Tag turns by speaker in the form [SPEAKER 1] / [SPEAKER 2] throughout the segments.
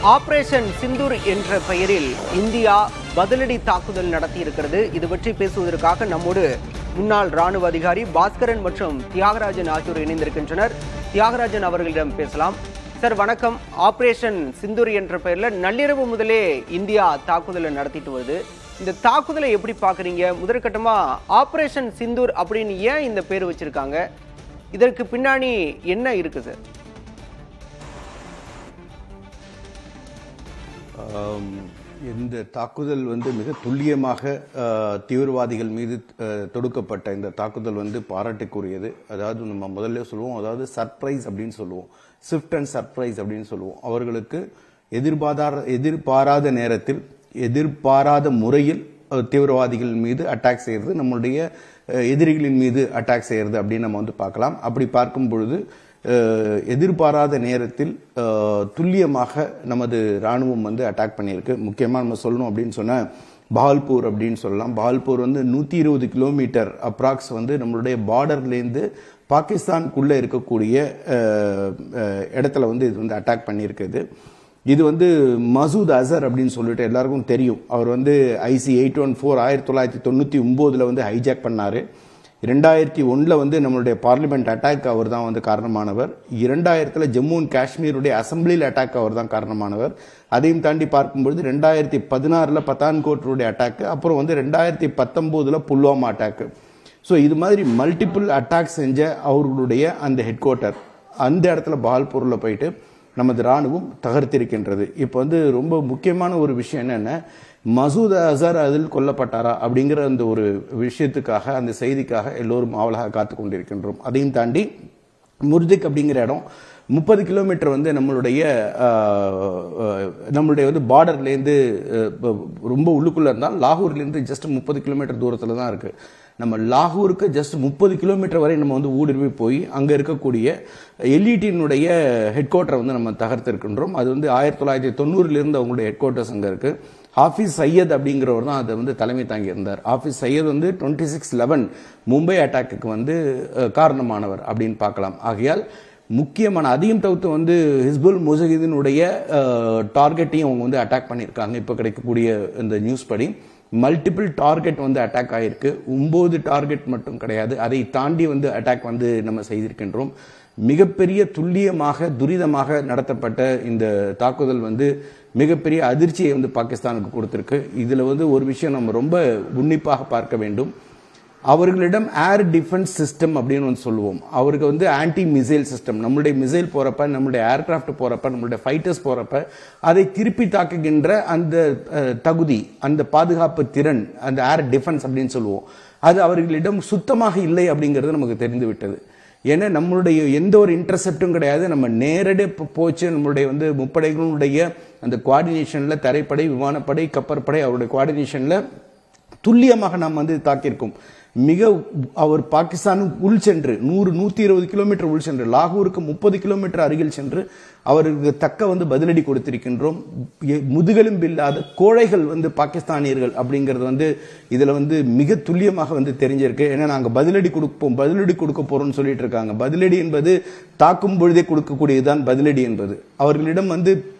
[SPEAKER 1] Operation Sindoor என்ற பெயரில் India பதிலடி தாக்குதல் நடத்தியிருக்கிறது. இது பற்றி பேசுவதற்காக நம்மோடு முன்னாள் ராணுவ அதிகாரி பாஸ்கரன் மற்றும் தியாகராஜன் ஆகியோர் இணைந்திருக்கின்றனர். தியாகராஜன் அவர்களிடம் பேசலாம். சார் வணக்கம். ஆபரேஷன் சிந்தூர் என்ற பெயரில் நள்ளிரவு முதலே இந்தியா தாக்குதலை நடத்திட்டு வருது. இந்த தாக்குதலை எப்படி பாக்குறீங்க? முதற்கட்டமா ஆபரேஷன் சிந்தூர் அப்படின்னு ஏன் இந்த பேர் வச்சிருக்காங்க? இதற்கு பின்னாடி என்ன இருக்கு சார்?
[SPEAKER 2] இந்த தாக்குதல் மிக துல்லியமாக தீவிரவாதிகள் மீது தொடுக்கப்பட்ட இந்த தாக்குதல் பாராட்டுக்குரியது. அதாவது நம்ம முதல்ல சொல்லுவோம், அதாவது சர்ப்ரைஸ் அப்படின்னு சொல்லுவோம், ஸ்விஃப்ட் அண்ட் சர்ப்ரைஸ் அப்படின்னு சொல்லுவோம். அவர்களுக்கு எதிர்பாராத நேரத்தில் எதிர்பாராத முறையில் தீவிரவாதிகள் மீது அட்டாக் செய்யறது, நம்மளுடைய எதிரிகளின் மீது அட்டாக் செய்யறது அப்படின்னு நம்ம பார்க்கலாம். அப்படி பார்க்கும் பொழுது எதிர்பாராத நேரத்தில் துல்லியமாக நமது ராணுவம் அட்டாக் பண்ணியிருக்கு. முக்கியமாக நம்ம சொல்லணும் அப்படின்னு சொன்னால் பஹால்பூர் அப்படின்னு சொல்லலாம். பஹால்பூர் 120 கிலோமீட்டர் அப்ராக்ஸ் நம்மளுடைய பார்டர்லேருந்து பாகிஸ்தானுக்குள்ளே இருக்கக்கூடிய இடத்துல இது அட்டாக் பண்ணியிருக்குது. இது மசூத் அசர் அப்படின்னு சொல்லிட்டு எல்லாருக்கும் தெரியும். அவர் IC 814 1999 ஹைஜாக் பண்ணாரு. 2001 நம்மளுடைய பார்லிமெண்ட் அட்டாக் அவர் தான் காரணமானவர். 2000 ஜம்மு அண்ட் காஷ்மீருடைய அசம்பிளியில் அட்டாக் அவர் தான் காரணமானவர். அதையும் தாண்டி பார்க்கும்பொழுது 2016 பத்தான்கோட்டுடைய அட்டாக், அப்புறம் 2019 புல்வாமா அட்டாக். ஸோ இது மாதிரி மல்டிபிள் அட்டாக் செஞ்ச அவர்களுடைய அந்த ஹெட் குவார்ட்டர் அந்த இடத்துல பஹால்பூரில் போயிட்டு நமது ராணுவம் தகர்த்திருக்கின்றது. இப்போ ரொம்ப முக்கியமான ஒரு விஷயம் என்னென்ன, மசூத் அசர் அதில் கொல்லப்பட்டாரா அப்படிங்கிற அந்த ஒரு விஷயத்துக்காக, அந்த செய்திக்காக எல்லோரும் ஆவலாக காத்து கொண்டிருக்கின்றோம். அதையும் தாண்டி முர்திக் அப்படிங்கிற இடம் 30 கிலோமீட்டர் நம்மளுடைய பார்டர்லேருந்து ரொம்ப உள்ளுக்குள்ள இருந்தால் லாகூர்லேருந்து ஜஸ்ட் 30 கிலோமீட்டர் தூரத்தில் தான் இருக்கு. நம்ம லாகூருக்கு ஜஸ்ட் 30 கிலோமீட்டர் வரை நம்ம ஊடுருவி போய் அங்கே இருக்கக்கூடிய எல்இடியினுடைய ஹெட் குவார்ட்டரை நம்ம தகர்த்திருக்கின்றோம். அது 1990 அவங்களுடைய ஹெட் குவார்ட்டர்ஸ் அங்கே இருக்கு. ஹாஃபிஸ் சையத் அப்படிங்கிறவர் தான் அதை தலைமை தாங்கி இருந்தார். ஹாஃபிஸ் சையத் 26/11 மும்பை அட்டாக்கு காரணமானவர் அப்படின்னு பார்க்கலாம். ஆகையால் முக்கியமான அதையும் தவிர்த்து ஹிஸ்புல் முஜாஹிதீனுடைய டார்கெட்டையும் அவங்க அட்டாக் பண்ணியிருக்காங்க. இப்போ கிடைக்கக்கூடிய இந்த நியூஸ் படி மல்டிபிள் டார்கெட் அட்டாக் ஆயிருக்கு. 9 டார்கெட் மட்டும் கிடையாது, அதை தாண்டி அட்டாக் நம்ம செய்திருக்கின்றோம். மிகப்பெரிய துல்லியமாக துரிதமாக நடத்தப்பட்ட இந்த தாக்குதல் மிகப்பெரிய அதிர்ச்சியை பாகிஸ்தானுக்கு கொடுத்திருக்கு. இதுல ஒரு விஷயம் நம்ம ரொம்ப உன்னிப்பாக பார்க்க வேண்டும். அவர்களிடம் ஏர் டிஃபென்ஸ் சிஸ்டம் அப்படின்னு சொல்லுவோம். அவருக்கு ஆன்டி மிசைல் சிஸ்டம், நம்மளுடைய மிசைல் போறப்ப, நம்மளுடைய ஏர்கிராஃப்ட் போறப்ப, நம்மளுடைய ஃபைட்டர்ஸ் போறப்ப அதை திருப்பி தாக்குகின்ற அந்த தகுதி, அந்த பாதுகாப்பு திறன், அந்த ஏர் டிஃபென்ஸ் அப்படின்னு சொல்லுவோம், அது அவர்களிடம் சுத்தமாக இல்லை அப்படிங்கிறது நமக்கு தெரிந்து விட்டது. ஏன்னா நம்மளுடைய எந்த ஒரு இன்டர்செப்டும் கிடையாது. நம்ம நேரடி போச்சு நம்மளுடைய முப்படைகளுடைய அந்த கோஆர்டினேஷன்ல, தரைப்படை, விமானப்படை, கப்பற்படை, அவருடைய கோஆர்டினேஷன்ல துல்லியமாக நாம் தாக்கியிருக்கோம். அவர் பாகிஸ்தான் உள் சென்று 100-120 கிலோமீட்டர் உள் சென்று லாகூருக்கு 30 கிலோமீட்டர் அருகில் சென்று அவருக்கு தக்க பதிலடி கொடுத்திருக்கின்றோம். முதுகெலும்பு இல்லாத கோழைகள் பாகிஸ்தானியர்கள் அப்படிங்கிறது இதுல மிக துல்லியமாக தெரிஞ்சிருக்கு. ஏன்னா நாங்க பதிலடி கொடுக்க போறோம்னு சொல்லிட்டு இருக்காங்க. பதிலடி என்பது தாக்கும் பொழுதே கொடுக்கக்கூடியதுதான் பதிலடி என்பது. அவர்களிடம்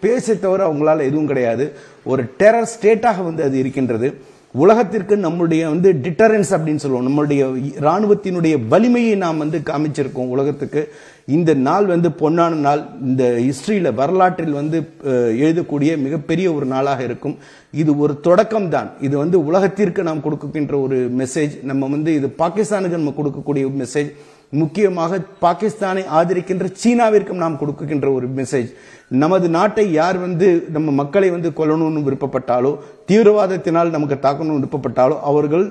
[SPEAKER 2] பேச தவிர அவங்களால எதுவும் கிடையாது. ஒரு டெரர் ஸ்டேட்டாக அது இருக்கின்றது. உலகத்திற்கு நம்முடைய டிட்டரன்ஸ் அப்படின்னு சொல்லுவோம், நம்மளுடைய ராணுவத்தினுடைய வலிமையை நாம் காமிச்சிருக்கோம் உலகத்துக்கு. இந்த நாள் பொன்னான நாள், இந்த ஹிஸ்டரியில வரலாற்றில் எழுதக்கூடிய மிகப்பெரிய ஒரு நாளாக இருக்கும். இது ஒரு தொடக்கம் தான். இது உலகத்திற்கு நாம் கொடுக்கின்ற ஒரு மெசேஜ். நம்ம இது பாகிஸ்தானுக்கு நம்ம கொடுக்கக்கூடிய மெசேஜ். முக்கியமாக பாகிஸ்தானை ஆதரிக்கின்ற சீனாவிற்கும் நாம் கொடுக்கின்ற ஒரு மெசேஜ். நமது நாட்டை யார் நம்ம மக்களை கொல்லணும்னு விருப்பப்பட்டாலோ, தீவிரவாதத்தினால் நமக்கு தாக்கணும்னு விருப்பப்பட்டாலோ அவர்கள்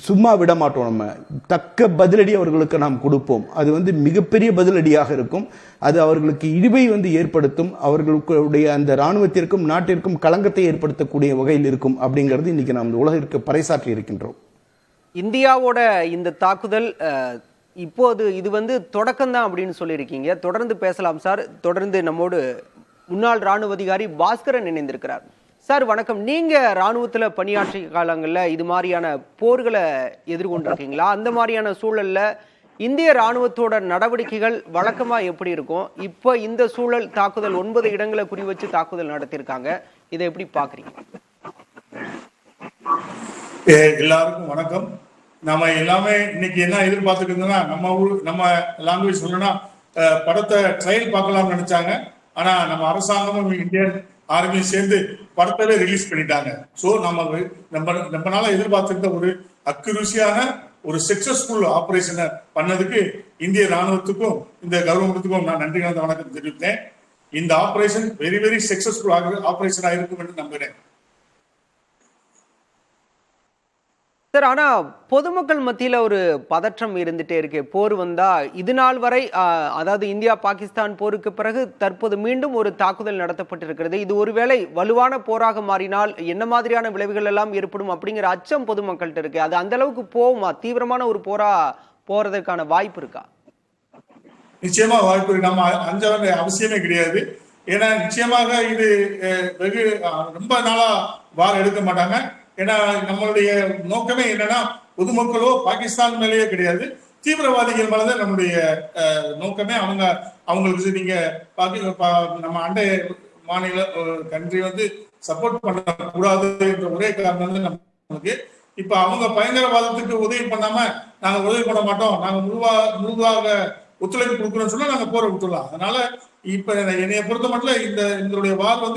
[SPEAKER 2] சும்மா விட மாட்டோம். நம்ம தக்க பதிலடி அவர்களுக்கு நாம் கொடுப்போம். அது மிகப்பெரிய பதிலடியாக இருக்கும். அது அவர்களுக்கு இழிவை ஏற்படுத்தும். அவர்களுடைய அந்த ராணுவத்திற்கும் நாட்டிற்கும் களங்கத்தை ஏற்படுத்தக்கூடிய வகையில் இருக்கும் அப்படிங்கிறது இன்னைக்கு நாம் உலகிற்கு பறைசாற்றி இருக்கின்றோம்.
[SPEAKER 1] இந்தியாவோட இந்த தாக்குதல் இப்போது இது தொடக்கம் தான் அப்படின்னு சொல்லியிருக்கீங்க. தொடர்ந்து பேசலாம் சார். தொடர்ந்து நம்மோடு முன்னாள் ராணுவ அதிகாரி பாஸ்கரன் இணைந்திருக்கிறார். சார் வணக்கம். நீங்க ராணுவத்துல பணியாற்றிய காலங்களில் இது மாதிரியான போர்களை எதிர்கொண்டிருக்கீங்களா? அந்த மாதிரியான சூழல்ல இந்திய ராணுவத்தோட நடவடிக்கைகள் வழக்கமா எப்படி இருக்கும்? இப்ப இந்த சூழல் தாக்குதல் 9 இடங்களை குறி வச்சு தாக்குதல் நடத்தியிருக்காங்க. இதை எப்படி பாக்குறீங்க?
[SPEAKER 3] எல்லாருக்கும் வணக்கம். நம்ம எல்லாமே இன்னைக்கு என்ன எதிர்பார்த்துட்டு இருந்தோம்னா, நம்ம லாங்குவேஜ் சொல்லணும்னா படத்தை ட்ரையல் பார்க்கலாம்னு நினைச்சாங்க. ஆனா நம்ம அரசாங்கமும் இந்தியன் ஆர்மியும் சேர்ந்து படத்தவே ரிலீஸ் பண்ணிட்டாங்க. ஸோ நம்ம நாள எதிர்பார்த்திருந்த ஒரு அக்யூரசியான ஒரு சக்சஸ்ஃபுல் ஆபரேஷனை பண்ணதுக்கு இந்திய ராணுவத்துக்கும் இந்த கவர்மெண்ட்டுக்கும் நான் நன்றி கலந்த வணக்கம் தெரிவித்தேன். இந்த operation very very successful operation ஆயிருக்கும் என்று நம்புகிறேன்.
[SPEAKER 1] சார், ஆனா பொதுமக்கள் மத்தியில ஒரு பதற்றம் இருந்துட்டே இருக்கு. போர் வந்தா இது நாள் வரை அதாவது இந்தியா பாகிஸ்தான் போருக்கு பிறகு தற்போது மீண்டும் ஒரு தாக்குதல் நடத்தப்பட்டிருக்கிறது. இது ஒருவேளை வலுவான போராக மாறினால் என்ன மாதிரியான விளைவுகள் எல்லாம் ஏற்படும் அப்படிங்கிற அச்சம் பொதுமக்கள்கிட்ட இருக்கு. அது அந்த அளவுக்கு போகுமா? தீவிரமான ஒரு போரா போறதுக்கான வாய்ப்பு இருக்கா?
[SPEAKER 3] நிச்சயமா வாய்ப்பு இருக்கு. நம்ம அஞ்ச வேண்டிய அவசியமே கிடையாது. ஏன்னா நிச்சயமாக இது வெகு ரொம்ப நாளா வார் எடுக்க மாட்டாங்க. ஏன்னா நம்மளுடைய நோக்கமே என்னன்னா பொதுமக்களோ பாகிஸ்தான் மேலேயே கிடையாது, தீவிரவாதிகள் மேலதான் நம்முடைய நோக்கமே. அவங்களுக்கு நீங்க நம்ம அண்டை மாநில கண்ட்ரி சப்போர்ட் பண்ணக்கூடாது என்ற ஒரே காரணம் தான் நமக்கு. இப்ப அவங்க பயங்கரவாதத்துக்கு உதவி பண்ணாம நாங்க உதவி பண்ண மாட்டோம், நாங்க முழுதாக ஒத்துழைப்பு கொடுக்குறோம்னு சொன்னா நாங்க போற விட்டுலாம். அதனால இப்ப என்னைய பொறுத்த மட்டும் இந்த வார்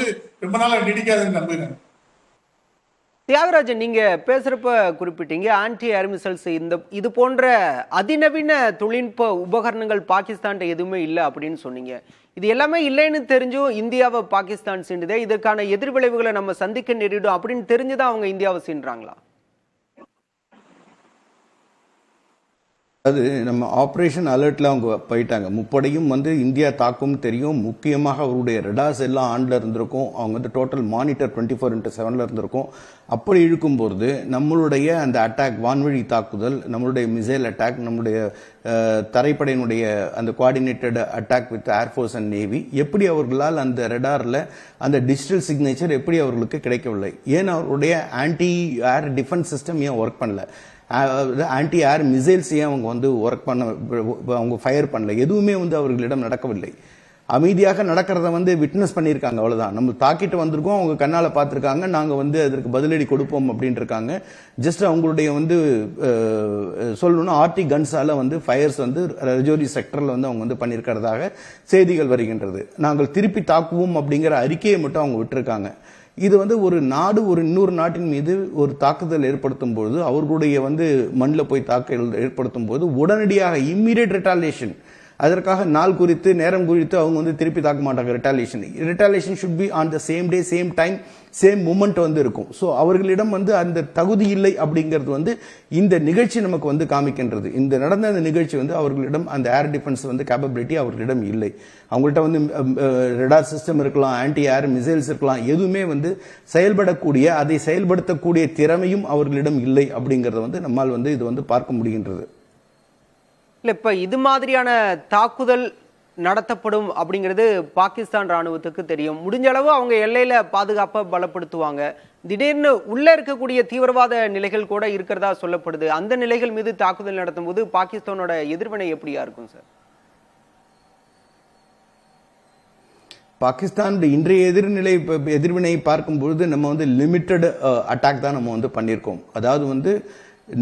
[SPEAKER 3] ரொம்ப நாளா நீடிக்காதுன்னு நம்புகிறேன்.
[SPEAKER 1] தியாகராஜன், நீங்க பேசுறப்ப குறிப்பிட்டீங்க ஆன்டி ஏர் மிசைல்ஸ் இது போன்ற அதிநவீன தொழில்நுட்ப உபகரணங்கள் பாகிஸ்தான் எதுவுமே இல்லை அப்படின்னு சொன்னீங்க. இது எல்லாமே இல்லைன்னு தெரிஞ்சும் இந்தியாவை பாகிஸ்தான் சீண்டுதே, இதற்கான எதிர்விளைவுகளை நம்ம சந்திக்க நேரிடும் அப்படின்னு தெரிஞ்சுதான் அவங்க இந்தியாவை சீண்டுறாங்களா?
[SPEAKER 2] அது நம்ம ஆப்ரேஷன் அலர்ட்ல அவங்க போயிட்டாங்க. முப்படையும் இந்தியா தாக்கும் தெரியும். முக்கியமாக அவருடைய ரெடார்ஸ் எல்லாம் ஆன்ல இருந்திருக்கும். அவங்க டோட்டல் மானிட்டர் 24/7 இருந்திருக்கும். அப்படி இழுக்கும்போது நம்மளுடைய அந்த அட்டாக், வான்வழி தாக்குதல், நம்மளுடைய மிசைல் அட்டாக், நம்முடைய தரைப்படையினுடைய அந்த coordinated attack with air force and navy, எப்படி அவர்களால் அந்த ரெடார்ல அந்த டிஜிட்டல் சிக்னேச்சர் எப்படி அவர்களுக்கு கிடைக்கவில்லை? ஏன் அவருடைய ஆன்டி ஏர் டிஃபென்ஸ் சிஸ்டம் ஏன் ஒர்க் பண்ணல? ஆன்டி ஏர் மிசைல்ஸ் ஏன் அவங்க ஒர்க் பண்ண, அவங்க ஃபயர் பண்ணல? எதுவுமே அவர்களிடம் நடக்கவில்லை. அமைதியாக நடக்கிறத விட்னஸ் பண்ணியிருக்காங்க, அவ்வளவுதான். நம்ம தாக்கிட்டு வந்திருக்கோம், அவங்க கண்ணால பார்த்துருக்காங்க, நாங்க அதற்கு பதிலடி கொடுப்போம் அப்படின்னு இருக்காங்க. ஜஸ்ட் அவங்களுடைய சொல்லணும்னா ஆர்டி கன்ஸால ஃபயர்ஸ் ரஜோரி செக்டர்ல அவங்க பண்ணியிருக்கிறதாக செய்திகள் வருகின்றது. நாங்கள் திருப்பி தாக்குவோம் அப்படிங்கிற அறிக்கையை மட்டும் அவங்க விட்டுருக்காங்க. இது ஒரு நாடு இன்னொரு நாட்டின் மீது ஒரு தாக்குதல் ஏற்படுத்தும் போது, அவர்களுடைய மண்ணில் போய் தாக்குதல் ஏற்படுத்தும் போது உடனடியாக இம்மீடியட் ரிட்டாலியேஷன், அதற்காக நாள் குறித்து நேரம் குறித்து அவங்க திருப்பி தாக்க மாட்டாங்க. Retaliation should be on the same day, same time, same moment இருக்கும். ஸோ அவர்களிடம் அந்த தகுதி இல்லை அப்படிங்கிறது இந்த நிகழ்ச்சி நமக்கு காமிக்கின்றது. இந்த நடந்த அந்த நிகழ்ச்சி அவர்களிடம் அந்த ஏர் டிஃபென்ஸ் கேப்பபிலிட்டி அவர்களிடம் இல்லை. அவங்கள்ட்ட ரெடார் சிஸ்டம் இருக்கலாம், ஆன்டி ஏர் மிசைல்ஸ் இருக்கலாம், எதுவுமே செயல்படக்கூடிய, அதை செயல்படுத்தக்கூடிய திறமையும் அவர்களிடம் இல்லை அப்படிங்கறத நம்மால் இது பார்க்க முடிகின்றது.
[SPEAKER 1] இல்ல, இப்ப இது மாதிரியான தாக்குதல் நடத்தப்படும் அப்படிங்கிறது பாகிஸ்தான் ராணுவத்துக்கு தெரியும். முடிஞ்ச அளவு அவங்க எல்லையில பாதுகாப்பை பலப்படுத்துவாங்க. திடீர்னு உள்ள இருக்கக்கூடிய தீவிரவாத நிலைகள் கூட இருக்கிறதா சொல்லப்படுது. அந்த நிலைகள் மீது தாக்குதல் நடத்தும் போது பாகிஸ்தானோட எதிர்வினை எப்படியா இருக்கும் சார்?
[SPEAKER 2] பாகிஸ்தான் இன்றைய எதிர்வினை பார்க்கும்பொழுது நம்ம லிமிட்டட் அட்டாக் தான் நம்ம பண்ணியிருக்கோம். அதாவது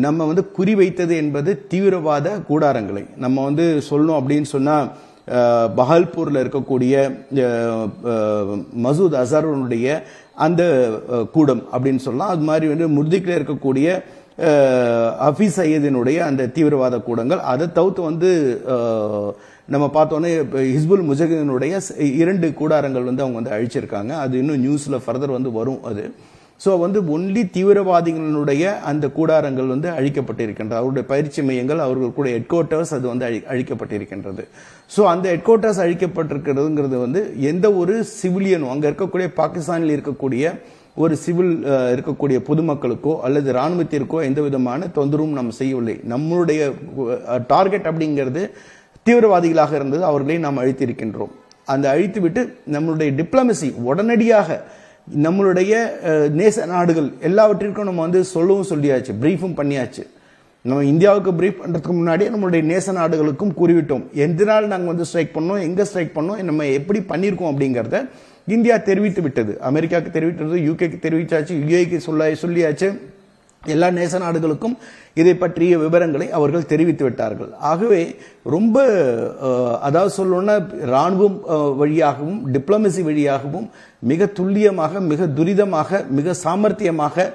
[SPEAKER 2] நம்ம குறிவைத்தது என்பது தீவிரவாத கூடாரங்களை. நம்ம சொல்லணும் அப்படின்னு சொன்னா, பஹல்பூர்ல இருக்கக்கூடிய மசூத் அசருடைய அந்த கூடம் அப்படின்னு சொல்லலாம். அது மாதிரி முர்திக்ல இருக்கக்கூடிய ஹஃபீஸ் சையதினுடைய அந்த தீவிரவாத கூடங்கள். அதை தவிர்த்து நம்ம பார்த்தோன்னே ஹிஸ்புல் முஜாஹிதீனுடைய 2 கூடாரங்கள் அவங்க அழிச்சிருக்காங்க. அது இன்னும் நியூஸ்ல ஃபர்தர் வரும். அது ஸோ ஒன்லி தீவிரவாதிகளுடைய அந்த கூடாரங்கள் அழிக்கப்பட்டிருக்கின்றது. அவருடைய பயிற்சி மையங்கள், அவர்களுடைய ஹெட் குவார்ட்டர்ஸ் அது அழிக்கப்பட்டிருக்கின்றது. ஸோ அந்த ஹெட் குவார்ட்டர்ஸ் அழிக்கப்பட்டிருக்கிறதுங்கிறது எந்த ஒரு சிவிலியனும், அங்க இருக்கக்கூடிய பாகிஸ்தானில் இருக்கக்கூடிய ஒரு சிவில் இருக்கக்கூடிய பொதுமக்களுக்கோ அல்லது ராணுவத்திற்கோ எந்த விதமான தொந்தரவும் நம்ம செய்யவில்லை. நம்மளுடைய டார்கெட் அப்படிங்கிறது தீவிரவாதிகளாக இருந்தது, அவர்களை நாம் அழித்திருக்கின்றோம். அந்த அழித்து விட்டு நம்மளுடைய டிப்ளமசி உடனடியாக நம்மளுடைய நேச நாடுகள் எல்லாவற்றிற்கும் நம்ம சொல்லவும் சொல்லியாச்சு, பிரீஃபும் பண்ணியாச்சு. நம்ம இந்தியாவுக்கு பிரீஃப் பண்றதுக்கு முன்னாடியே நம்மளுடைய நேச நாடுகளுக்கும் கூறிவிட்டோம் எந்த நாள் நாங்கள் வந்து ஸ்ட்ரைக் பண்ணோம், எங்க ஸ்ட்ரைக் பண்ணோம், நம்ம எப்படி பண்ணியிருக்கோம் அப்படிங்கிறத இந்தியா தெரிவித்து விட்டது. அமெரிக்காவுக்கு தெரிவித்தது, யூகேக்கு தெரிவிச்சாச்சு, யுஏக்கு சொல்லியாச்சு. எல்லா நேச நாடுகளுக்கும் இதை பற்றிய விவரங்களை அவர்கள் தெரிவித்து விட்டார்கள். ஆகவே ரொம்ப அதாவது சொல்லணும்னா இராணுவம் வழியாகவும் டிப்ளமசி வழியாகவும் மிக துல்லியமாக, மிக துரிதமாக, மிக சாமர்த்தியமாக,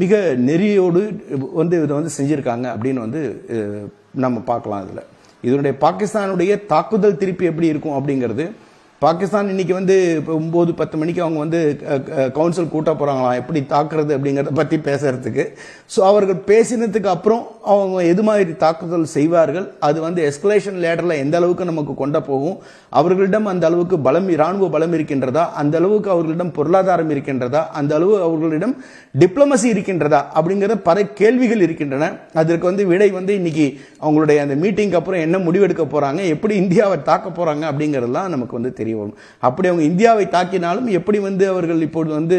[SPEAKER 2] மிக நெறியோடு இதை வந்து செஞ்சிருக்காங்க அப்படின்னு வந்து நம்ம பார்க்கலாம். இதனுடைய பாகிஸ்தானுடைய தாக்குதல் திருப்பி எப்படி இருக்கும் அப்படிங்கிறது, பாகிஸ்தான் இன்னைக்கு வந்து 9-10 மணிக்கு அவங்க வந்து கவுன்சில் கூட்ட போறாங்களாம் எப்படி தாக்குறது அப்படிங்கறத பத்தி பேசுறதுக்கு. ஸோ அவர்கள் பேசினதுக்கு அப்புறம் அவங்க எது மாதிரி தாக்குதல் செய்வார்கள், அது வந்து எஸ்கலேஷன் லேடர்ல எந்த அளவுக்கு நமக்கு கொண்ட போகும், அவர்களிடம் அந்த அளவுக்கு இராணுவ பலம் இருக்கின்றதா, அந்த அளவுக்கு அவர்களிடம் பொருளாதாரம் இருக்கின்றதா, அந்த அளவு அவர்களிடம் டிப்ளமசி இருக்கின்றதா அப்படிங்கிற பல கேள்விகள் இருக்கின்றன. அதற்கு வந்து விடை வந்து இன்னைக்கு அவங்களுடைய அந்த மீட்டிங்க்கு அப்புறம் என்ன முடிவெடுக்க போறாங்க, எப்படி இந்தியாவை தாக்க போறாங்க அப்படிங்கறதெல்லாம் நமக்கு வந்து தெரிய வரும். அப்படி அவங்க இந்தியாவை தாக்கினாலும் எப்படி வந்து அவர்கள் இப்போது வந்து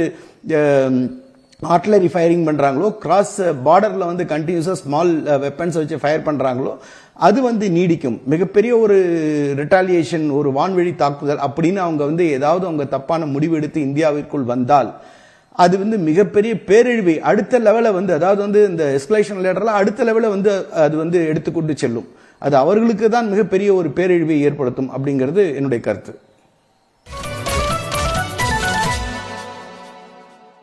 [SPEAKER 2] ஆர்ட்டிலரி ஃபயரிங் பண்றாங்களோ, கிராஸ் பார்டர்ல வந்து கண்டினியூஸா ஸ்மால் வெப்பன்ஸ் வச்சு ஃபயர் பண்றாங்களோ, அது வந்து நீடிக்கும். மிகப்பெரிய ஒரு ரிட்டாலியேஷன், ஒரு வான்வழி தாக்குதல் அப்படின்னு அவங்க வந்து ஏதாவது அவங்க தப்பான முடிவு எடுத்து இந்தியாவிற்குள் வந்தால் அது வந்து மிகப்பெரிய பேரழிவை அடுத்த லெவலில் வந்து, அதாவது வந்து இந்த எஸ்கலேஷன் லேடர்ல அடுத்த லெவலில் வந்து அது வந்து எடுத்துக்கொண்டு செல்லும். அது அவர்களுக்கு தான் மிகப்பெரிய ஒரு பேரழிவை ஏற்படுத்தும் அப்படிங்கிறது என்னுடைய கருத்து.